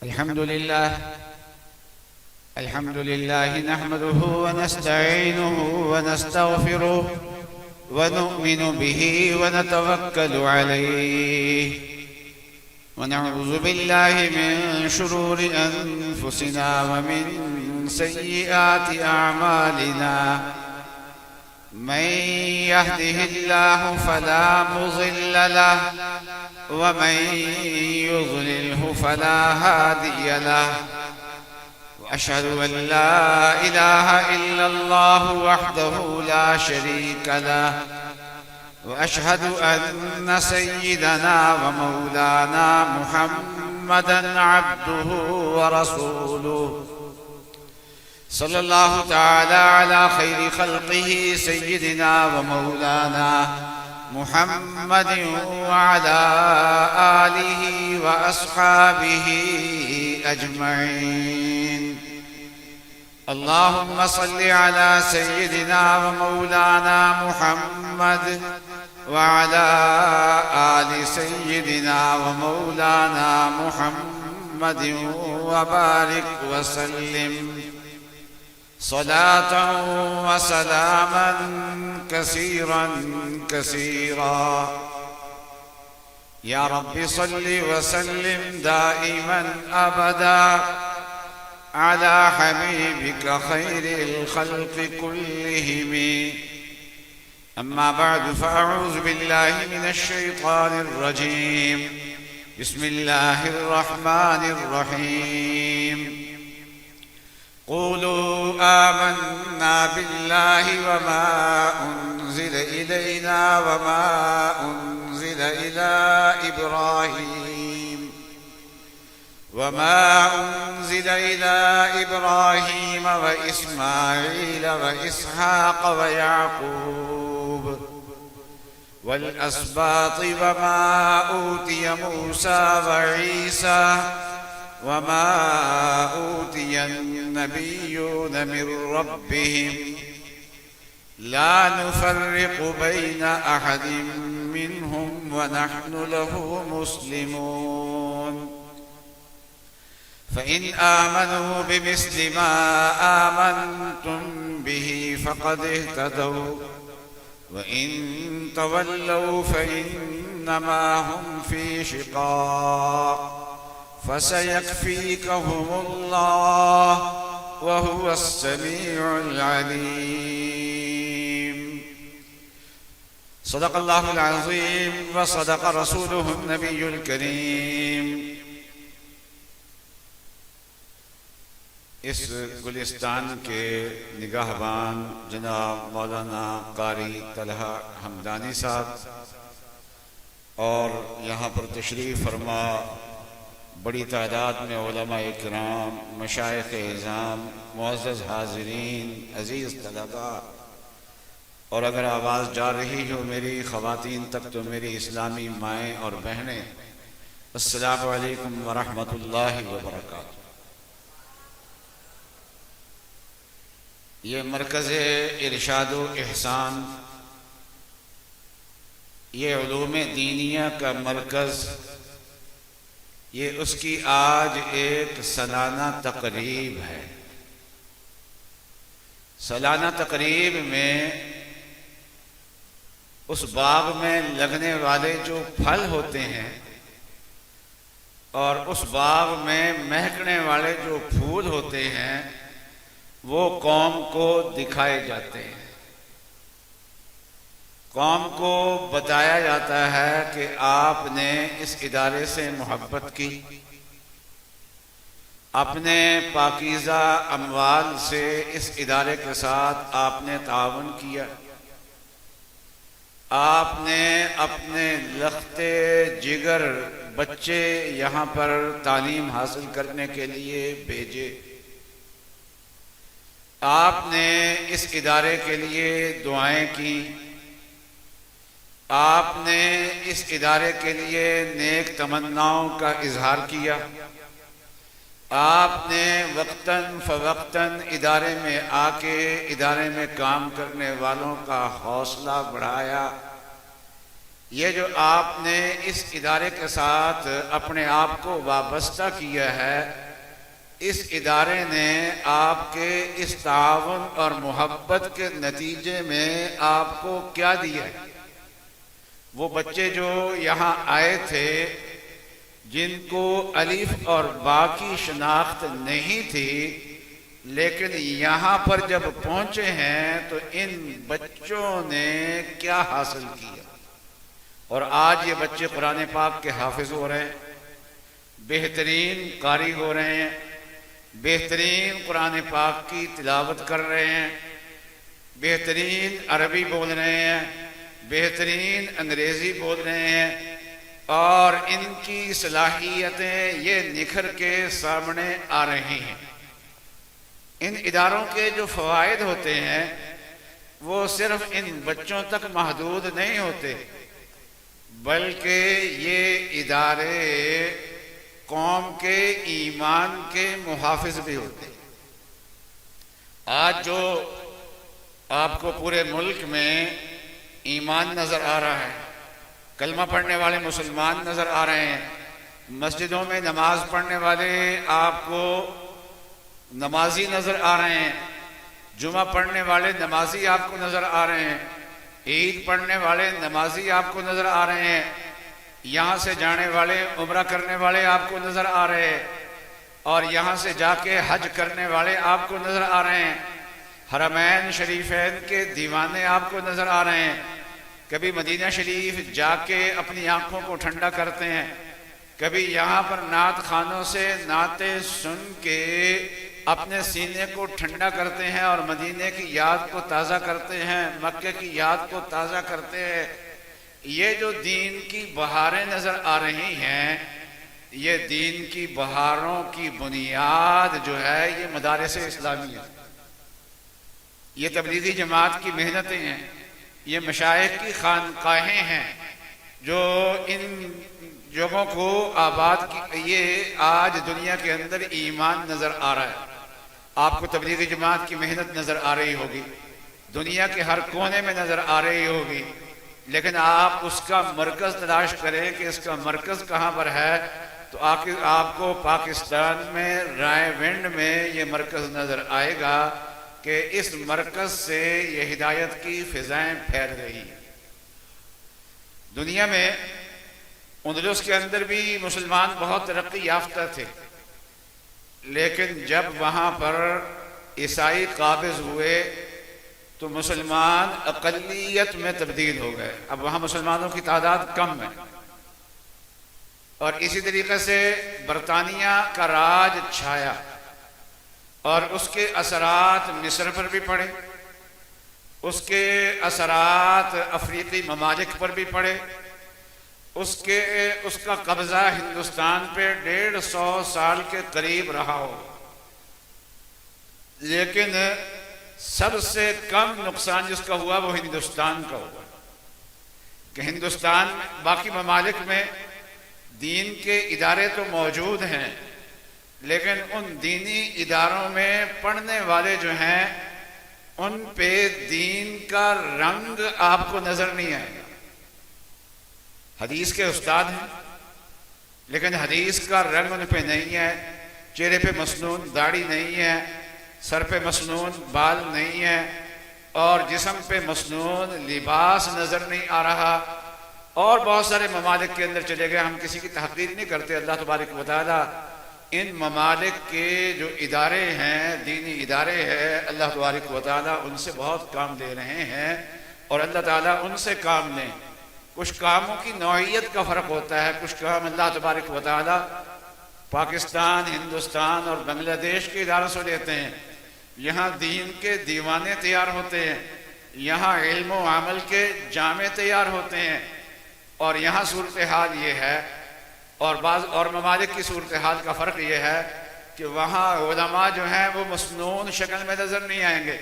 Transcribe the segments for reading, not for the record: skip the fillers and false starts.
الحمد لله نحمده ونستعينه ونستغفره ونؤمن به ونتوكل عليه ونعوذ بالله من شرور أنفسنا ومن سيئات أعمالنا من يهده الله فلا مضل له ومن يضلله فلا هادي له وأشهد أن لا إله إلا الله وحده لا شريك له وأشهد أن سيدنا ومولانا محمدًا عبده ورسوله صلى الله تعالى على خير خلقه سيدنا ومولانا محمد وعلى آله وأصحابه أجمعين. اللهم صل على سيدنا ومولانا محمد وعلى آل سيدنا ومولانا محمد وبارك وسلم صلاة وسلاما كثيرا كثيرا. يا رب صل وسلم دائما أبدا على حبيبك خير الخلق كلهم. أما بعد فأعوذ بالله من الشيطان الرجيم. بسم الله الرحمن الرحيم. قولوا آمنا بالله وما أنزل إلينا وما أنزل إلى إبراهيم وإسماعيل وإسحاق ويعقوب والأسباط وما أوتي موسى وعيسى وما أوتي النبيون من ربهم لا نفرق بين أحد منهم ونحن له مسلمون. فإن آمنوا بمثل ما آمنتم به فقد اهتدوا وإن تولوا فإنما هم في شقاق فسيكفيكهم الله وهو السميع العليم. صدق الله العظيم وصدق رسوله النبي الكريم. اس گلستان کے نگہبان جناب مولانا قاری طلحہ حمدانی صاحب اور یہاں پر تشریف فرما بڑی تعداد میں علماء اکرام، مشائخ اعظام، معزز حاضرین، عزیز طلباء، اور اگر آواز جا رہی ہو میری خواتین تک تو میری اسلامی مائیں اور بہنیں، السلام علیکم ورحمۃ اللہ وبرکاتہ۔ یہ مرکز ارشاد و احسان، یہ علوم دینیہ کا مرکز، یہ اس کی آج ایک سالانہ تقریب ہے۔ سالانہ تقریب میں اس باغ میں لگنے والے جو پھل ہوتے ہیں اور اس باغ میں مہکنے والے جو پھول ہوتے ہیں وہ قوم کو دکھائے جاتے ہیں۔ قوم کو بتایا جاتا ہے کہ آپ نے اس ادارے سے محبت کی، اپنے پاکیزہ اموال سے اس ادارے کے ساتھ آپ نے تعاون کیا، آپ نے اپنے لختے جگر بچے یہاں پر تعلیم حاصل کرنے کے لیے بھیجے، آپ نے اس ادارے کے لیے دعائیں کی، آپ نے اس ادارے کے لیے نیک تمناؤں کا اظہار کیا، آپ نے وقتاً فوقتاً ادارے میں آ کے ادارے میں کام کرنے والوں کا حوصلہ بڑھایا، یہ جو آپ نے اس ادارے کے ساتھ اپنے آپ کو وابستہ کیا ہے، اس ادارے نے آپ کے اس تعاون اور محبت کے نتیجے میں آپ کو کیا دیا ہے؟ وہ بچے جو یہاں آئے تھے، جن کو الف اور با کی شناخت نہیں تھی، لیکن یہاں پر جب پہنچے ہیں تو ان بچوں نے کیا حاصل کیا؟ اور آج یہ بچے قرآن پاک کے حافظ ہو رہے ہیں، بہترین قاری ہو رہے ہیں، بہترین قرآن پاک کی تلاوت کر رہے ہیں، بہترین عربی بول رہے ہیں، بہترین انگریزی بول رہے ہیں، اور ان کی صلاحیتیں یہ نکھر کے سامنے آ رہی ہیں۔ ان اداروں کے جو فوائد ہوتے ہیں وہ صرف ان بچوں تک محدود نہیں ہوتے، بلکہ یہ ادارے قوم کے ایمان کے محافظ بھی ہوتے ہیں۔ آج جو آپ کو پورے ملک میں ایمان نظر آ رہا ہے، کلمہ پڑھنے والے مسلمان نظر آ رہے ہیں، مسجدوں میں نماز پڑھنے والے آپ کو نمازی نظر آ رہے ہیں، جمعہ پڑھنے والے نمازی آپ کو نظر آ رہے ہیں، عید پڑھنے والے نمازی آپ کو نظر آ رہے ہیں، یہاں سے جانے والے عمرہ کرنے والے آپ کو نظر آ رہے ہیں، اور یہاں سے جا کے حج کرنے والے آپ کو نظر آ رہے ہیں، حرمین شریفین کے دیوانے آپ کو نظر آ رہے ہیں، کبھی مدینہ شریف جا کے اپنی آنکھوں کو ٹھنڈا کرتے ہیں، کبھی یہاں پر نعت خانوں سے نعتیں سن کے اپنے سینے کو ٹھنڈا کرتے ہیں اور مدینے کی یاد کو تازہ کرتے ہیں، مکے کی یاد کو تازہ کرتے ہیں۔ یہ جو دین کی بہاریں نظر آ رہی ہیں، یہ دین کی بہاروں کی بنیاد جو ہے یہ مدارس اسلامی ہے، یہ تبلیغی جماعت کی محنتیں ہیں، یہ مشائخ کی خانقاہیں ہیں جو ان جگہوں کو آباد کی۔ یہ آج دنیا کے اندر ایمان نظر آ رہا ہے، آپ کو تبلیغی جماعت کی محنت نظر آ رہی ہوگی، دنیا کے ہر کونے میں نظر آ رہی ہوگی، لیکن آپ اس کا مرکز تلاش کریں کہ اس کا مرکز کہاں پر ہے، تو آپ کو پاکستان میں رائے ونڈ میں یہ مرکز نظر آئے گا کہ اس مرکز سے یہ ہدایت کی فضائیں پھیل رہی ہیں۔ دنیا میں اندلس کے اندر بھی مسلمان بہت ترقی یافتہ تھے، لیکن جب وہاں پر عیسائی قابض ہوئے تو مسلمان اقلیت میں تبدیل ہو گئے، اب وہاں مسلمانوں کی تعداد کم ہے، اور اسی طریقے سے برطانیہ کا راج چھایا اور اس کے اثرات مصر پر بھی پڑے، اس کے اثرات افریقی ممالک پر بھی پڑے، اس کا قبضہ ہندوستان پہ 150 سال کے قریب رہا ہو، لیکن سب سے کم نقصان جس کا ہوا وہ ہندوستان کا ہوا، کہ ہندوستان باقی ممالک میں دین کے ادارے تو موجود ہیں، لیکن ان دینی اداروں میں پڑھنے والے جو ہیں ان پہ دین کا رنگ آپ کو نظر نہیں آئے گا۔ حدیث کے استاد ہیں لیکن حدیث کا رنگ ان پہ نہیں ہے، چہرے پہ مسنون داڑھی نہیں ہے، سر پہ مسنون بال نہیں ہے، اور جسم پہ مسنون لباس نظر نہیں آ رہا، اور بہت سارے ممالک کے اندر چلے گئے۔ ہم کسی کی تحقیر نہیں کرتے، اللہ تبارک و تعالی ان ممالک کے جو ادارے ہیں، دینی ادارے ہیں، اللہ تبارک و تعالی ان سے بہت کام لے رہے ہیں، اور اللہ تعالیٰ ان سے کام لیں۔ کچھ کاموں کی نوعیت کا فرق ہوتا ہے، کچھ کام اللہ تبارک و تعالی پاکستان، ہندوستان اور بنگلہ دیش کے اداروں سے لیتے ہیں، یہاں دین کے دیوانے تیار ہوتے ہیں، یہاں علم و عمل کے جامع تیار ہوتے ہیں، اور یہاں صورتحال یہ ہے، اور بعض اور ممالک کی صورتحال کا فرق یہ ہے کہ وہاں علماء جو ہیں وہ مسنون شکل میں نظر نہیں آئیں گے،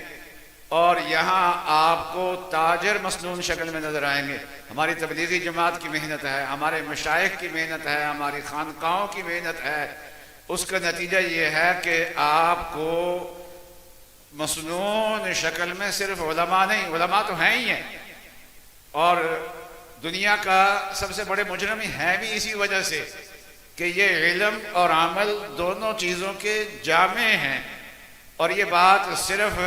اور یہاں آپ کو تاجر مسنون شکل میں نظر آئیں گے۔ ہماری تبلیغی جماعت کی محنت ہے، ہمارے مشائخ کی محنت ہے، ہماری خانقاہوں کی محنت ہے، اس کا نتیجہ یہ ہے کہ آپ کو مسنون شکل میں صرف علماء نہیں، علماء تو ہیں ہی ہیں، اور دنیا کا سب سے بڑے مجرم ہے بھی اسی وجہ سے کہ یہ علم اور عمل دونوں چیزوں کے جامع ہیں، اور یہ بات صرف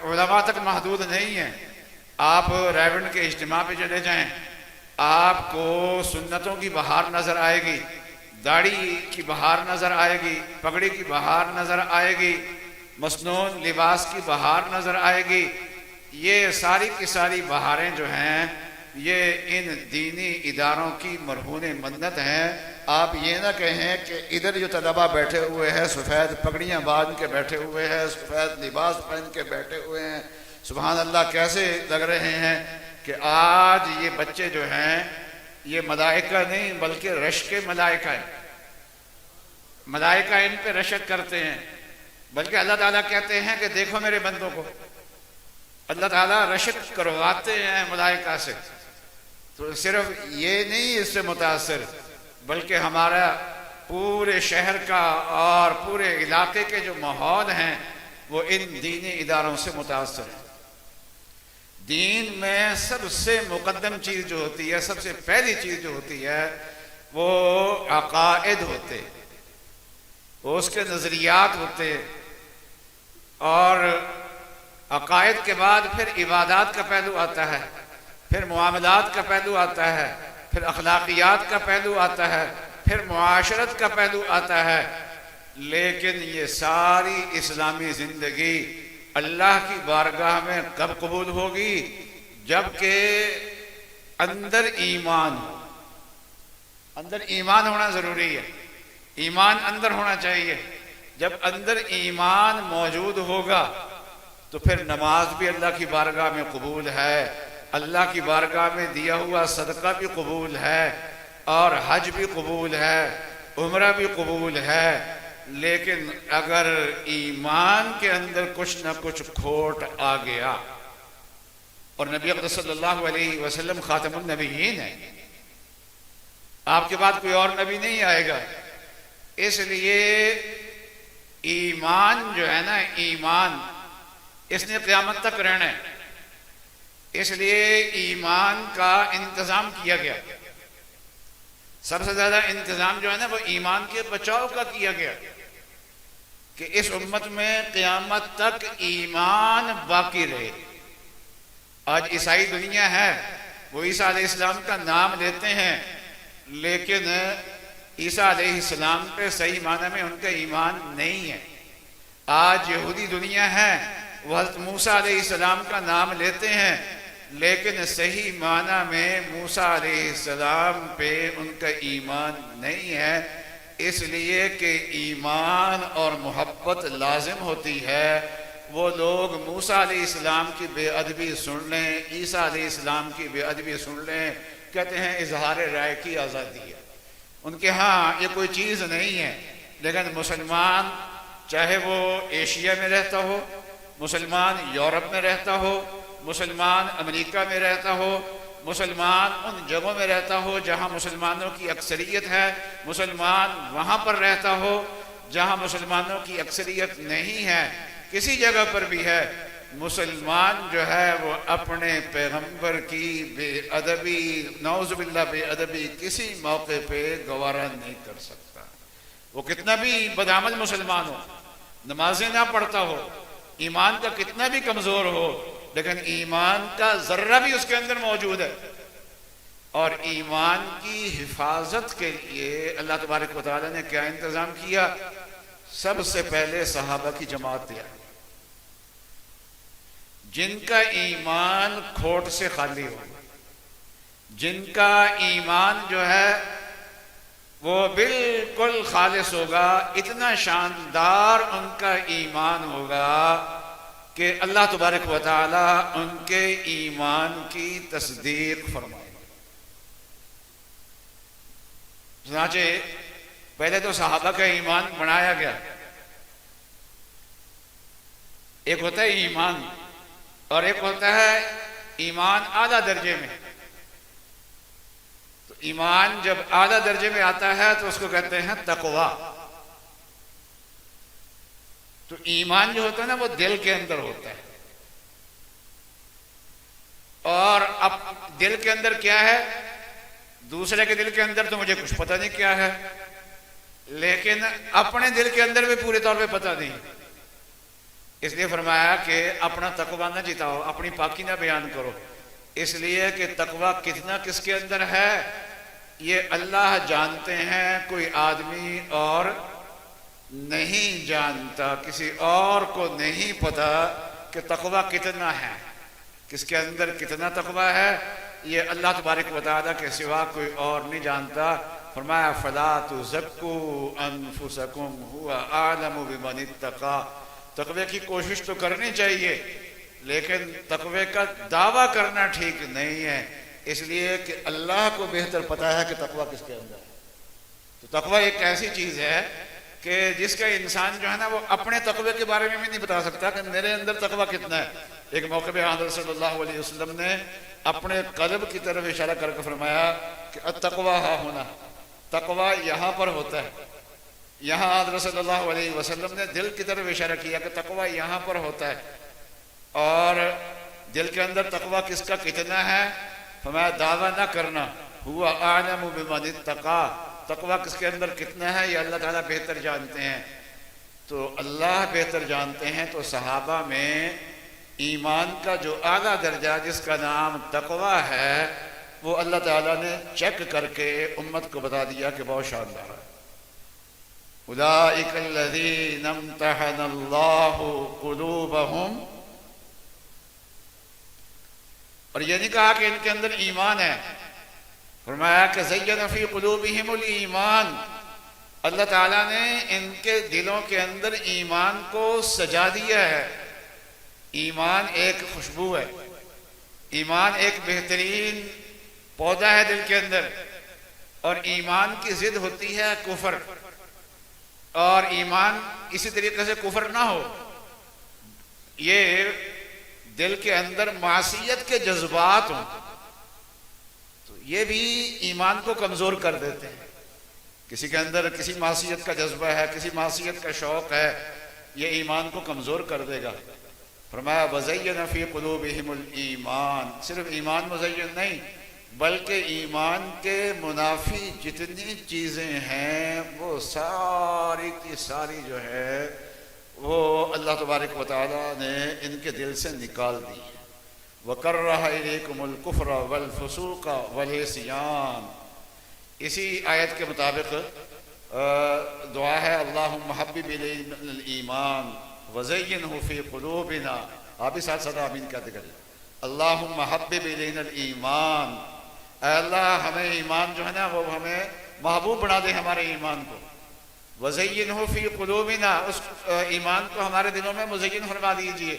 علماء تک محدود نہیں ہے۔ آپ ریونڈ کے اجتماع پہ چلے جائیں، آپ کو سنتوں کی بہار نظر آئے گی، داڑھی کی بہار نظر آئے گی، پگڑی کی بہار نظر آئے گی، مصنون لباس کی بہار نظر آئے گی۔ یہ ساری کی ساری بہاریں جو ہیں یہ ان دینی اداروں کی مرہون منت ہیں۔ آپ یہ نہ کہیں کہ ادھر جو طلباء بیٹھے ہوئے ہیں سفید پگڑیاں باندھ کے بیٹھے ہوئے ہیں، سفید لباس پہن کے بیٹھے ہوئے ہیں، سبحان اللہ کیسے لگ رہے ہیں، کہ آج یہ بچے جو ہیں یہ ملائکہ نہیں بلکہ رشک کے ملائکہ ہیں۔ ملائکہ ان پہ رشک کرتے ہیں، بلکہ اللہ تعالیٰ کہتے ہیں کہ دیکھو میرے بندوں کو، اللہ تعالیٰ رشک کرواتے ہیں ملائکہ سے۔ تو صرف یہ نہیں اس سے متاثر، بلکہ ہمارا پورے شہر کا اور پورے علاقے کے جو ماحول ہیں وہ ان دینی اداروں سے متاثر ہیں۔ دین میں سب سے مقدم چیز جو ہوتی ہے، سب سے پہلی چیز جو ہوتی ہے وہ عقائد ہوتے، وہ اس کے نظریات ہوتے، اور عقائد کے بعد پھر عبادات کا پہلو آتا ہے، پھر معاملات کا پہلو آتا ہے، پھر اخلاقیات کا پہلو آتا ہے، پھر معاشرت کا پہلو آتا ہے۔ لیکن یہ ساری اسلامی زندگی اللہ کی بارگاہ میں کب قبول ہوگی؟ جبکہ اندر ایمان ہو۔ اندر ایمان ہونا ضروری ہے، ایمان اندر ہونا چاہیے۔ جب اندر ایمان موجود ہوگا تو پھر نماز بھی اللہ کی بارگاہ میں قبول ہے، اللہ کی بارگاہ میں دیا ہوا صدقہ بھی قبول ہے، اور حج بھی قبول ہے، عمرہ بھی قبول ہے۔ لیکن اگر ایمان کے اندر کچھ نہ کچھ کھوٹ آ گیا، اور نبی اقدس صلی اللہ علیہ وسلم خاتم النبیین ہے، آپ کے بعد کوئی اور نبی نہیں آئے گا، اس لیے ایمان جو ہے نا، ایمان اس نے قیامت تک رہنا ہے، اس لیے ایمان کا انتظام کیا گیا۔ سب سے زیادہ انتظام جو ہے نا وہ ایمان کے بچاؤ کا کیا گیا، کہ اس امت میں قیامت تک ایمان باقی رہے۔ آج عیسائی دنیا ہے، وہ عیسیٰ علیہ السلام کا نام لیتے ہیں، لیکن عیسیٰ علیہ السلام پہ صحیح معنی میں ان کا ایمان نہیں ہے۔ آج یہودی دنیا ہے، وہ حضرت موسیٰ علیہ السلام کا نام لیتے ہیں، لیکن صحیح معنی میں موسیٰ علیہ السلام پہ ان کا ایمان نہیں ہے، اس لیے کہ ایمان اور محبت لازم ہوتی ہے۔ وہ لوگ موسیٰ علیہ السلام کی بے ادبی سن لیں، عیسیٰ علیہ السلام کی بے ادبی سن لیں، کہتے ہیں اظہار رائے کی آزادی ہے، ان کے ہاں یہ کوئی چیز نہیں ہے۔ لیکن مسلمان چاہے وہ ایشیا میں رہتا ہو، مسلمان یورپ میں رہتا ہو، مسلمان امریکہ میں رہتا ہو، مسلمان ان جگہوں میں رہتا ہو جہاں مسلمانوں کی اکثریت ہے، مسلمان وہاں پر رہتا ہو جہاں مسلمانوں کی اکثریت نہیں ہے، کسی جگہ پر بھی ہے، مسلمان جو ہے وہ اپنے پیغمبر کی بے ادبی، نعوذ باللہ بے ادبی کسی موقع پہ گوارا نہیں کر سکتا۔ وہ کتنا بھی بدعمل مسلمان ہو، نمازیں نہ پڑھتا ہو، ایمان کا کتنا بھی کمزور ہو، لیکن ایمان کا ذرہ بھی اس کے اندر موجود ہے۔ اور ایمان کی حفاظت کے لیے اللہ تبارک و تعالیٰ نے کیا انتظام کیا؟ سب سے پہلے صحابہ کی جماعت دیا، جن کا ایمان کھوٹ سے خالی ہو، جن کا ایمان جو ہے وہ بالکل خالص ہوگا، اتنا شاندار ان کا ایمان ہوگا کہ اللہ تبارک و تعالیٰ ان کے ایمان کی تصدیق فرمائے۔ چنانچہ پہلے تو صحابہ کا ایمان بنایا گیا، ایک ہوتا ہے ایمان اور ایک ہوتا ہے ایمان اعلیٰ درجے میں۔ تو ایمان جب اعلیٰ درجے میں آتا ہے تو اس کو کہتے ہیں تقویٰ۔ تو ایمان جو ہوتا ہے نا وہ دل کے اندر ہوتا ہے، اور اب دل کے اندر کیا ہے، دوسرے کے دل کے اندر تو مجھے کچھ پتہ نہیں کیا ہے، لیکن اپنے دل کے اندر بھی پورے طور پہ پتہ نہیں۔ اس لیے فرمایا کہ اپنا تقویٰ نہ جتاؤ، اپنی پاکی نہ بیان کرو، اس لیے کہ تقویٰ کتنا کس کے اندر ہے یہ اللہ جانتے ہیں، کوئی آدمی اور نہیں جانتا، کسی اور کو نہیں پتا کہ تقویٰ کتنا ہے، کس کے اندر کتنا تقویٰ ہے، یہ اللہ تبارک و تعالیٰ کے سوا کوئی اور نہیں جانتا۔ فرمایا فَلَا تُزَكُّوا أَنفُسَكُمْ هُوَ أَعْلَمُ بِمَنِ اتَّقَىٰ۔ تقوی کی کوشش تو کرنی چاہیے، لیکن تقوی کا دعویٰ کرنا ٹھیک نہیں ہے، اس لیے کہ اللہ کو بہتر پتا ہے کہ تقوی کس کے اندر ہے۔ تو تقوی ایک ایسی چیز ہے کہ جس کا انسان جو ہے نا وہ اپنے تقوی کے بارے میں بھی نہیں بتا سکتا کہ میرے اندر تقوی کتنا ہے۔ ایک موقع پہ حضرت صلی اللہ علیہ وسلم نے اپنے قلب کی طرف اشارہ کر کے فرمایا کہ التقویٰ ہاں ہونا، تقویٰ یہاں پر ہوتا ہے۔ یہاں حضرت صلی اللہ علیہ وسلم نے دل کی طرف اشارہ کیا کہ تقویٰ یہاں پر ہوتا ہے، اور دل کے اندر تقویٰ کس کا کتنا ہے، فرمایا دعویٰ نہ کرنا، ہوا اعلم بمن اتقیٰ، تقویٰ کس کے اندر کتنا ہے یہ اللہ تعالیٰ بہتر جانتے ہیں۔ تو اللہ بہتر جانتے ہیں، تو صحابہ میں ایمان کا جو اعلیٰ درجہ جس کا نام تقویٰ ہے وہ اللہ تعالیٰ نے چیک کر کے امت کو بتا دیا کہ بہت شاندار ہے۔ اولئک الذین امتحن اللہ قلوبہم، اور یہ نہیں کہا کہ ان کے اندر ایمان ہے، فرمایا کہ زین فی قلوبہم الایمان، اللہ تعالیٰ نے ان کے دلوں کے اندر ایمان کو سجا دیا ہے۔ ایمان ایک خوشبو ہے، ایمان ایک بہترین پودا ہے دل کے اندر، اور ایمان کی ضد ہوتی ہے کفر، اور ایمان اسی طریقے سے کفر نہ ہو، یہ دل کے اندر معصیت کے جذبات ہوں تو یہ بھی ایمان کو کمزور کر دیتے ہیں۔ کسی کے اندر کسی معصیت کا جذبہ ہے، کسی معصیت کا شوق ہے، یہ ایمان کو کمزور کر دے گا۔ فرمایا وَزَيَّنَ فِي قُلُوبِهِمُ الْإِيمَانِ، صرف ایمان مزین نہیں بلکہ ایمان کے منافی جتنی چیزیں ہیں وہ ساری کی ساری جو ہے وہ اللہ تبارک و تعالیٰ نے ان کے دل سے نکال دی۔ وَكَرَّهَ إِلَيْكُمُ الْكُفْرَ وَالْفُسُوقَ وَالْعِصْيَانَ، اسی آیت کے مطابق دعا ہے اللہم حبب الینا الایمان وزینہ فی قلوبنا، آپ بھی ساتھ ساتھ آمین کہتے کریں، اللہم حبب الینا الایمان، اے اللہ ہمیں ایمان جو ہے نا وہ ہمیں محبوب بنا دے ہمارے ایمان کو، وزینہ فی قلوبنا، اس ایمان کو ہمارے دلوں میں مزین فرما دیجئے،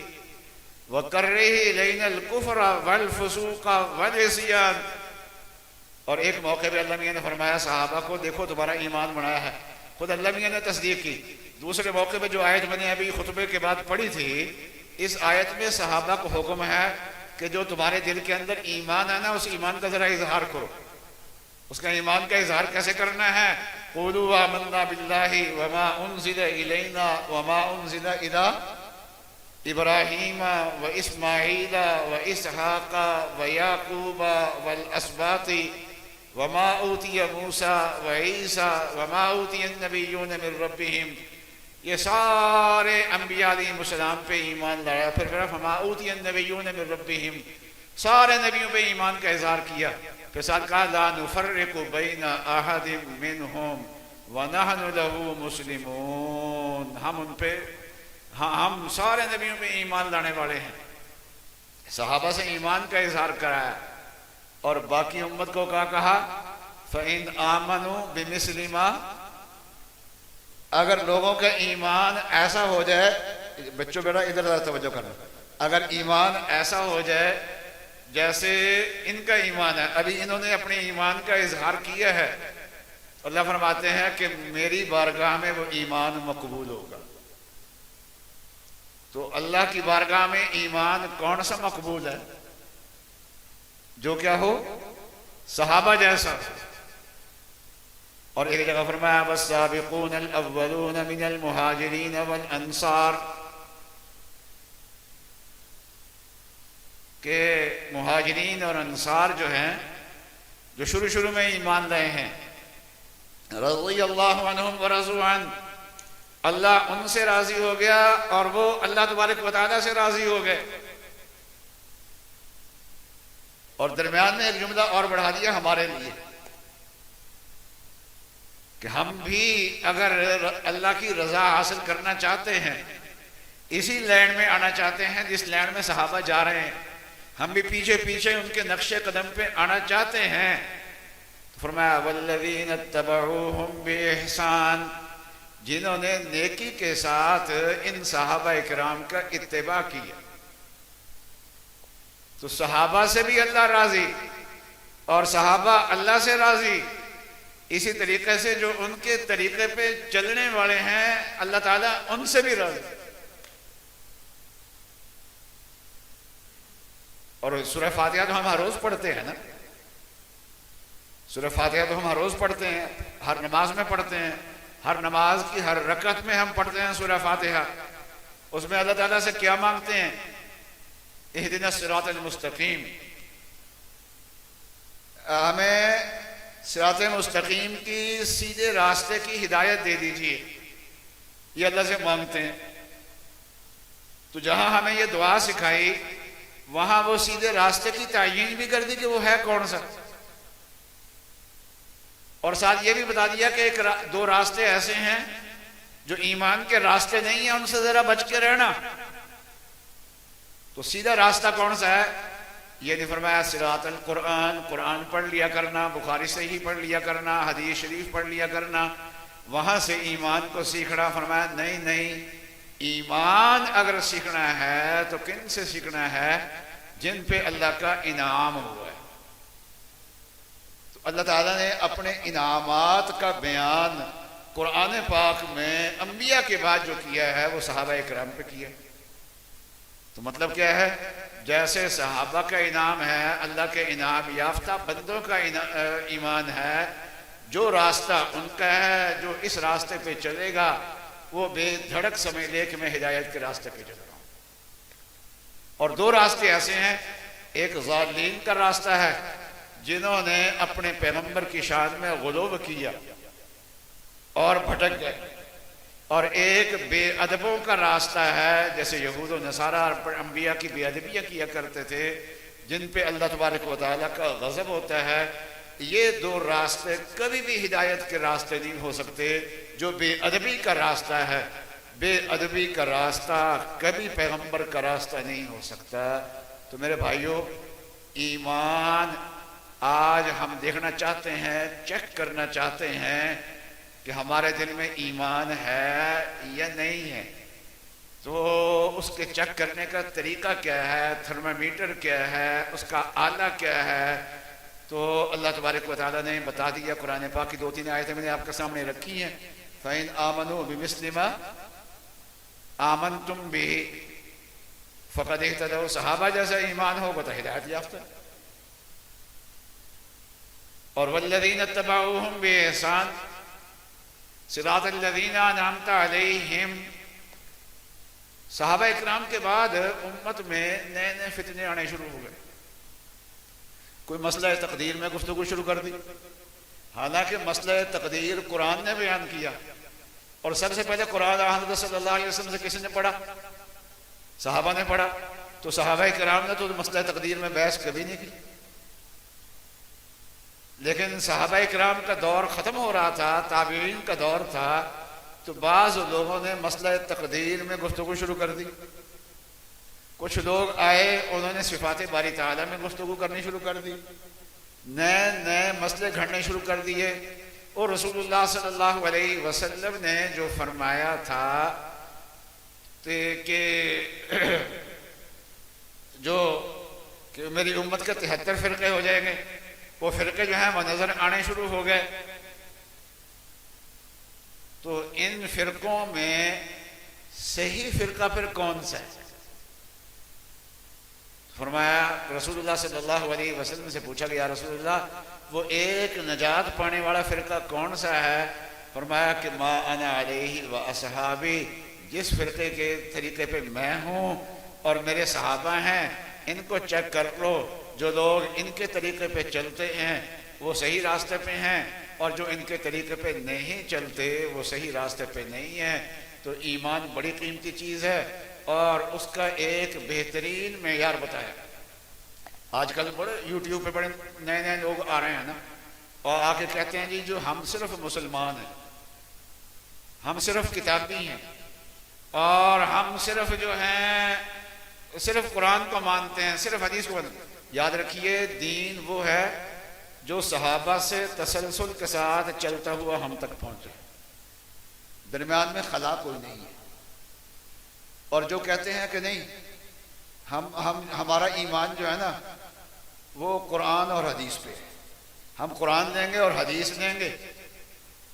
وکرہ الینا الکفر والفسوق والعصیان، اور ایک موقع پہ اللہ میاں نے فرمایا صحابہ کو دیکھو تمہارا ایمان بنایا ہے، خود اللہ میاں نے تصدیق کی۔ دوسرے موقع پہ جو آیت میں نے ابھی خطبے کے بعد پڑھی تھی، اس آیت میں صحابہ کو حکم ہے کہ جو تمہارے دل کے اندر ایمان ہے نا اس ایمان کا ذرا اظہار کرو۔ اس کا ایمان کا اظہار کیسے کرنا ہے؟ قولوا آمنا باللہ وما انزل الینا وما انزل الی ابراہیم و اسماعیل و اسحاق و یعقوب والاسباط وما اوتی موسیٰ و عیسیٰ وما اوتی النبیون من ربہم، یہ سارے انبیاء علیہ السلام پہ ایمان لایا۔ پھر فما اوتی النبیون من ربہم، سارے نبیوں پہ ایمان کا اظہار کیا۔ پھر ساتھ کہا لا نفرق بین احد منہم ونحن لہ مسلمون، ہم ان پہ ہم سارے نبیوں پہ ایمان لانے والے ہیں۔ صحابہ سے ایمان کا اظہار کرایا، اور باقی امت کو کیا کہا؟ فَإِنْ آمَنُوا بِمِثْلِ مَا، اگر لوگوں کا ایمان ایسا ہو جائے، بچوں بیٹا ادھر ذرا توجہ کرنا، اگر ایمان ایسا ہو جائے جیسے ان کا ایمان ہے، ابھی انہوں نے اپنے ایمان کا اظہار کیا ہے، اللہ فرماتے ہیں کہ میری بارگاہ میں وہ ایمان مقبول ہوگا۔ تو اللہ کی بارگاہ میں ایمان کون سا مقبول ہے؟ جو کیا ہو صحابہ جیسا۔ اور ایک جگہ فرمایا والسابقون الاولون من المہاجرین والانصار، کہ مہاجرین اور انصار جو ہیں، جو شروع میں ایمان لائے ہیں، رضی اللہ عنہم ورضوا عنہ، اللہ ان سے راضی ہو گیا اور وہ اللہ تبارک و تعالیٰ سے راضی ہو گئے. اور درمیان میں ایک جملہ اور بڑھا دیا ہمارے لیے کہ ہم بھی اگر اللہ کی رضا حاصل کرنا چاہتے ہیں، اسی لینڈ میں آنا چاہتے ہیں جس لینڈ میں صحابہ جا رہے ہیں، ہم بھی پیچھے پیچھے ان کے نقش قدم پہ آنا چاہتے ہیں، تو فرمایا والذین اتبعوہم بإحسان، جنہوں نے نیکی کے ساتھ ان صحابہ اکرام کا اتباع کیا. تو صحابہ سے بھی اللہ راضی اور صحابہ اللہ سے راضی. اسی طریقے سے جو ان کے طریقے پہ چلنے والے ہیں اللہ تعالیٰ ان سے بھی راضی. اور سورہ فاتحہ تو ہم ہر روز پڑھتے ہیں نا، سورہ فاتحہ تو ہم ہر روز پڑھتے ہیں، ہر نماز میں پڑھتے ہیں، ہر نماز کی ہر رکعت میں ہم پڑھتے ہیں سورہ فاتحہ. اس میں اللہ تعالیٰ سے کیا مانگتے ہیں؟ اہدنا الصراط المستقیم، ہمیں صراط مستقیم کی سیدھے راستے کی ہدایت دے دیجیے، یہ اللہ سے مانگتے ہیں. تو جہاں ہمیں یہ دعا سکھائی وہاں وہ سیدھے راستے کی تعیین بھی کر دی کہ وہ ہے کون سا، اور ساتھ یہ بھی بتا دیا کہ دو راستے ایسے ہیں جو ایمان کے راستے نہیں ہیں، ان سے ذرا بچ کے رہنا. تو سیدھا راستہ کون سا ہے؟ یہ نہیں فرمایا صراط القرآن، قرآن پڑھ لیا کرنا، بخاری صحیح پڑھ لیا کرنا، حدیث شریف پڑھ لیا کرنا، وہاں سے ایمان کو سیکھنا. فرمایا نہیں، ایمان اگر سیکھنا ہے تو کن سے سیکھنا ہے؟ جن پہ اللہ کا انعام ہوا ہے. تو اللہ تعالیٰ نے اپنے انعامات کا بیان قرآن پاک میں انبیاء کے بعد جو کیا ہے وہ صحابہ اکرام پہ کیا. تو مطلب کیا ہے؟ جیسے صحابہ کا انعام ہے، اللہ کے انعام یافتہ بندوں کا ایمان ہے، جو راستہ ان کا ہے، جو اس راستے پہ چلے گا وہ بے دھڑک سمجھ لے کہ میں ہدایت کے راستے پہ چل رہا ہوں. اور دو راستے ایسے ہیں، ایک ضالین کا راستہ ہے جنہوں نے اپنے پیغمبر کی شان میں غلو کیا اور بھٹک گئے، اور ایک بے ادبوں کا راستہ ہے جیسے یہود و نصارہ اور انبیاء کی بے ادبیاں کیا کرتے تھے جن پہ اللہ تبارک و تعالیٰ کا غضب ہوتا ہے. یہ دو راستے کبھی بھی ہدایت کے راستے نہیں ہو سکتے. جو بے ادبی کا راستہ ہے، بے ادبی کا راستہ کبھی پیغمبر کا راستہ نہیں ہو سکتا. تو میرے بھائیوں، ایمان آج ہم دیکھنا چاہتے ہیں، چیک کرنا چاہتے ہیں کہ ہمارے دل میں ایمان ہے یا نہیں ہے. تو اس کے چیک کرنے کا طریقہ کیا ہے؟ تھرمامیٹر کیا ہے؟ اس کا آلہ کیا ہے؟ تو اللہ تبارک و تعالیٰ نے بتا دیا. قرآن پاک کی 2-3 آیتیں میں نے آپ کے سامنے رکھی ہیں. فَإِنْ آمَنُوا بِمِثْلِ مَا آمَنْتُمْ بِهِ فَقَدْ اهْتَدَوْا. صحابہ جیسا ایمان ہوگا تو ہدایت یافتہ. اور وَالَّذِينَ اتَّبَعُوهُمْ بِإِحْسَانٍ صراط الذین انعمت علیہم. صحابہ اکرام کے بعد امت میں نئے نئے فتنے آنے شروع ہو گئے. کوئی مسئلہ تقدیر میں گفتگو شروع کر دی، حالانکہ مسئلہ تقدیر قرآن نے بیان کیا، اور سب سے پہلے قرآن حضرت صلی اللہ علیہ وسلم سے کسی نے پڑھا؟ صحابہ نے پڑھا. تو صحابہ اکرام نے تو مسئلہ تقدیر میں بحث کبھی نہیں کی. لیکن صحابہ اکرام کا دور ختم ہو رہا تھا، تابعین کا دور تھا، تو بعض لوگوں نے مسئلہ تقدیر میں گفتگو شروع کر دی. کچھ لوگ آئے، انہوں نے صفات باری تعالیٰ میں گفتگو کرنی شروع کر دی، نئے نئے مسئلے گھڑنے شروع کر دیے. اور رسول اللہ صلی اللہ علیہ وسلم نے جو فرمایا تھا کہ میری امت کے 73 فرقے ہو جائیں گے، وہ فرقے جو ہیں وہ نظر آنے شروع ہو گئے. تو ان فرقوں میں صحیح فرقہ پھر کون سا ہے؟ فرمایا، رسول اللہ صلی اللہ علیہ وسلم سے پوچھا کہ یا رسول اللہ وہ ایک نجات پانے والا فرقہ کون سا ہے؟ فرمایا کہ ما انا علیہ و اصحابی، جس فرقے کے طریقے پہ میں ہوں اور میرے صحابہ ہیں ان کو چیک کر لو، جو لوگ ان کے طریقے پہ چلتے ہیں وہ صحیح راستے پہ ہیں، اور جو ان کے طریقے پہ نہیں چلتے وہ صحیح راستے پہ نہیں ہیں۔ تو ایمان بڑی قیمتی چیز ہے، اور اس کا ایک بہترین معیار بتایا۔ آج کل بڑے یوٹیوب پہ بڑے نئے نئے لوگ آ رہے ہیں نا، اور آ کے کہتے ہیں جی جو ہم صرف مسلمان ہیں، ہم صرف کتابی ہیں، اور ہم صرف جو ہیں صرف قرآن کو مانتے ہیں، صرف حدیث کو مانتے ہیں۔ یاد رکھیے دین وہ ہے جو صحابہ سے تسلسل کے ساتھ چلتا ہوا ہم تک پہنچے، درمیان میں خلا کوئی نہیں ہے۔ اور جو کہتے ہیں کہ نہیں ہمارا ایمان جو ہے نا وہ قرآن اور حدیث پہ ہے، ہم قرآن دیں گے اور حدیث دیں گے،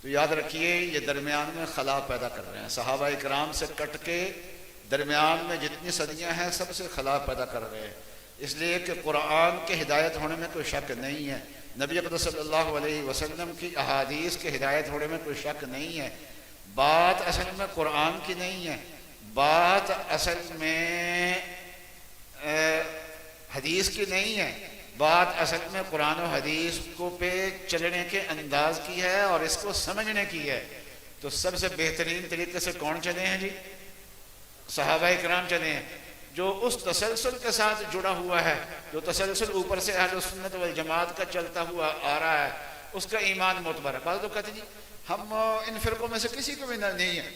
تو یاد رکھیے یہ درمیان میں خلا پیدا کر رہے ہیں۔ صحابہ اکرام سے کٹ کے درمیان میں جتنی صدیاں ہیں سب سے خلا پیدا کر رہے ہیں، اس لیے کہ قرآن کے ہدایت ہونے میں کوئی شک نہیں ہے، نبی اقدس صلی اللہ علیہ وسلم کی احادیث کے ہدایت ہونے میں کوئی شک نہیں ہے۔ بات اصل میں قرآن کی نہیں ہے، بات اصل میں حدیث کی نہیں ہے، بات اصل میں قرآن و حدیث کو پہ چلنے کے انداز کی ہے اور اس کو سمجھنے کی ہے۔ تو سب سے بہترین طریقے سے کون چلے ہیں جی؟ صحابہ اکرام چلے ہیں، جو اس تسلسل کے ساتھ جڑا ہوا ہے، جو تسلسل اوپر سے اہل سنت والجماعت کا چلتا ہوا آ رہا ہے، اس کا ایمان معتبر ہے۔ بعض لوگ کہتے ہیں جی ہم ان فرقوں میں سے کسی کو بھی نہیں ہے،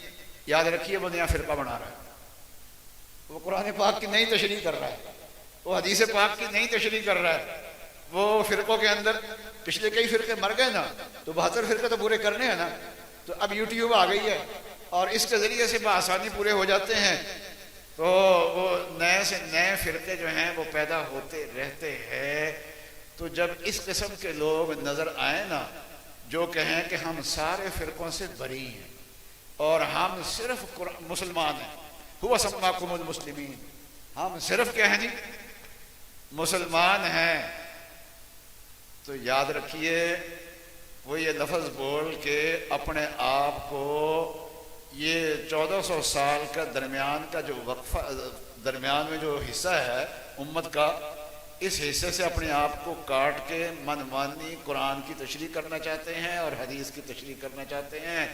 یاد رکھیے وہ نیا فرقہ بنا رہا ہے، وہ قرآن پاک کی نئی تشریح کر رہا ہے، وہ حدیث پاک کی نئی تشریح کر رہا ہے۔ وہ فرقوں کے اندر پچھلے کئی فرقے مر گئے نا، تو 72 فرقے تو پورے کرنے ہیں نا، تو اب یوٹیوب آ گئی ہے اور اس کے ذریعے سے بآسانی پورے ہو جاتے ہیں، تو وہ نئے سے نئے فرقے جو ہیں وہ پیدا ہوتے رہتے ہیں۔ تو جب اس قسم کے لوگ نظر آئیں نا جو کہیں کہ ہم سارے فرقوں سے بری ہیں اور ہم صرف مسلمان ہیں، هو سماکم المسلمین، ہم صرف کیا ہیں جی مسلمان ہیں، تو یاد رکھیے وہ یہ لفظ بول کے اپنے آپ کو یہ 1400 سال کا درمیان کا جو وقفہ، درمیان میں جو حصہ ہے امت کا، اس حصے سے اپنے آپ کو کاٹ کے من مانی قرآن کی تشریح کرنا چاہتے ہیں اور حدیث کی تشریح کرنا چاہتے ہیں،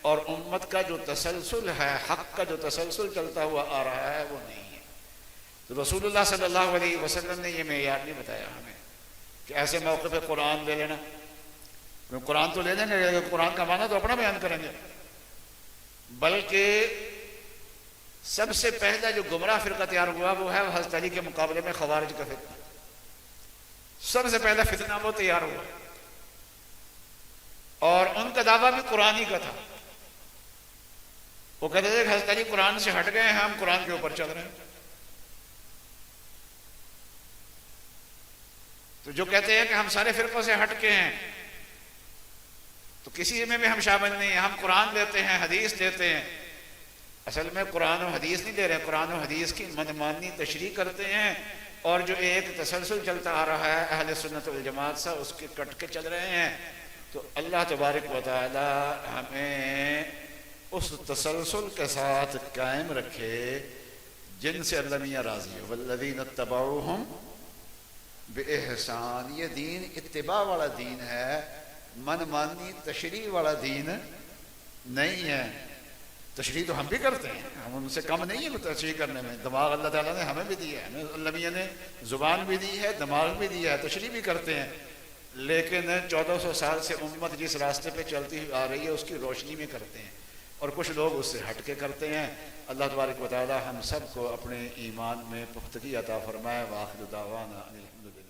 اور امت کا جو تسلسل ہے، حق کا جو تسلسل چلتا ہوا آ رہا ہے وہ نہیں ہے۔ تو رسول اللہ صلی اللہ علیہ وسلم نے یہ معیار نہیں بتایا ہمیں کہ ایسے موقع پہ قرآن لے لینا، قرآن تو لے لیں گے، قرآن کا معنی تو اپنا بیان کریں گے، بلکہ سب سے پہلا جو گمراہ فرقہ تیار ہوا وہ ہے حضرت علی کے مقابلے میں خوارج کا فتنہ، سب سے پہلا فتنہ وہ تیار ہوا، اور ان کا دعویٰ بھی قرآن ہی کا تھا۔ وہ کہتے تھے کہ حضرت علی قرآن سے ہٹ گئے ہیں، ہم قرآن کے اوپر چل رہے ہیں۔ تو جو کہتے ہیں کہ ہم سارے فرقوں سے ہٹ کے ہیں، تو کسی میں بھی ہم شامل نہیں ہیں، ہم قرآن لیتے ہیں، حدیث لیتے ہیں۔ اصل میں قرآن و حدیث نہیں لے رہے، قرآن و حدیث کی منمانی تشریح کرتے ہیں، اور جو ایک تسلسل چلتا آ رہا ہے اہل سنت والجماعت سے اس کے کٹ کے چل رہے ہیں۔ تو اللہ تبارک و تعالی ہمیں اس تسلسل کے ساتھ قائم رکھے جن سے اللہ میاں راضی ہے۔ والذین اتبعوہم بِإِحْسَانٍ، یہ دین اتباع والا دین ہے، من مانی تشریح والا دین نہیں ہے۔ تشریح تو ہم بھی کرتے ہیں، ہم ان سے کم نہیں ہیں تشریح کرنے میں، دماغ اللہ تعالیٰ نے ہمیں بھی دیا ہے، ہمیں اللہ میاں نے زبان بھی دی ہے، دماغ بھی دیا ہے، تشریح بھی کرتے ہیں، لیکن 1400 سال سے امت جس راستے پہ چلتی آ رہی ہے اس کی روشنی میں کرتے ہیں، اور کچھ لوگ اس سے ہٹ کے کرتے ہیں۔ اللہ تبارک و تعالی ہم سب کو اپنے ایمان میں پختگی عطا فرمائے۔ وآخر دعوانا الحمدللہ۔